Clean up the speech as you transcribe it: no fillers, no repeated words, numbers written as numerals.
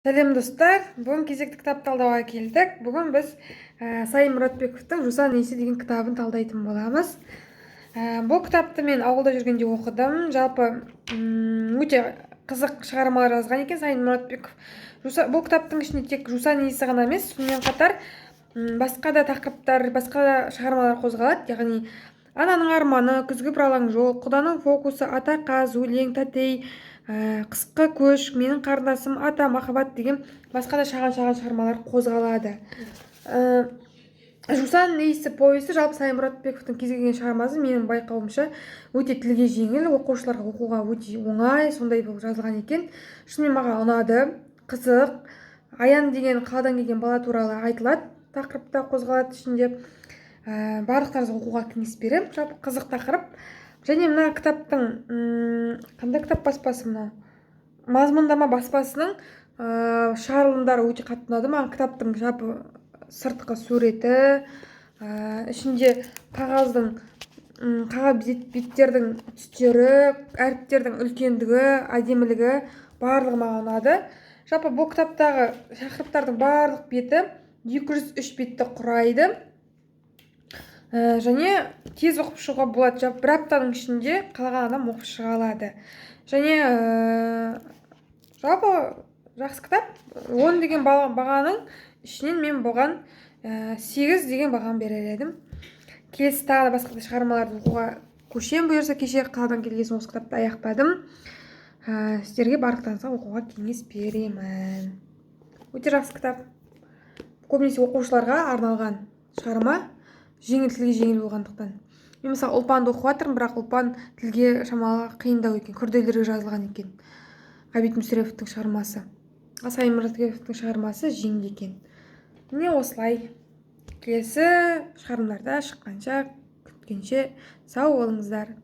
Сәлем достар, бүгін кезекті кітап талдауға келдік. Бүгін біз Сайын Мұратбековтың «Жусан иісі» деген кітабын талдайтын боламыз. Бұл кітапты мен ауылда жүргенде оқыдым. Жалпы өте қызық шығармалар жазған екен Сайын Мұратбеков. Бұл кітаптың ішінде тек «Жусан иісі» ғана емес, сонымен қатар басқа да тақырыптар, басқа да шығармалар қозғалады. Яғни ананың арманы, күзгі бұралаң жол, құданың фокусы, ата қаз, өлең, тәтей, қысқы көш, менің қарындасым, ата, махаббат деген басқа да шағын шығармалар қозғалады. «Жусан иісі» повесі жалпы Сайын Мұратбековтың кез келген шығармасы менің байқауымша өте тілге жеңіл, оқушыларға оқуға өте оңай, сондай болып жазылған екен. Шынымен маған ұнады, қызық. Аян деген қаладан келген бала туралы айтылады, тақырыпта қозғалады ішінде. Барлықтарыңызға оқуға кеңес беремін. Жалпы қызық тақырып. Және мына кітаптың қандай кітап баспасы мына? Мазмұндама баспасының шығарылымдары өте қатты ұнады. Маған кітаптың жалпы сыртқы суреті, ішінде қағаздың қағаз беттердің түстері, әріптердің үлкендігі, әдемілігі барлығы маған ұнады. Жалпы бұл кітаптағы тақырыптардың барлық беті 203 бетті құрайды. Және тез оқып шығуға болады. Жалпы бір аптаның ішінде қалаған адам оқып шыға алады. Және жалпы жақсы кітап. 10 деген бағаның ішінен мен бұған 8 деген бағаны берер едім. Келесі тағы да басқа да шығармаларды оқуға көшем бұйырса. Кеше қаладан келген осы кітапты аяқтадым. Сіздерге барлықтарыңызға оқуға кеңес беремін. Өте жақсы кітап. Көбінесе оқушыларға арналған шығарма. Жеңіл, тілге жеңіл болғандықтан. Мен мысалы ұлпанды оқып жатырмын, бірақ ұлпан тілге шамалы қиындау екен, күрделірек жазылған екен. Ғабит Мүсіреповтің шығармасы. Сайын Мұратбековтың шығармасы жеңіл екен. Міне осылай. Келесі шығармаларда шыққанша, күткенше сау болыңыздар.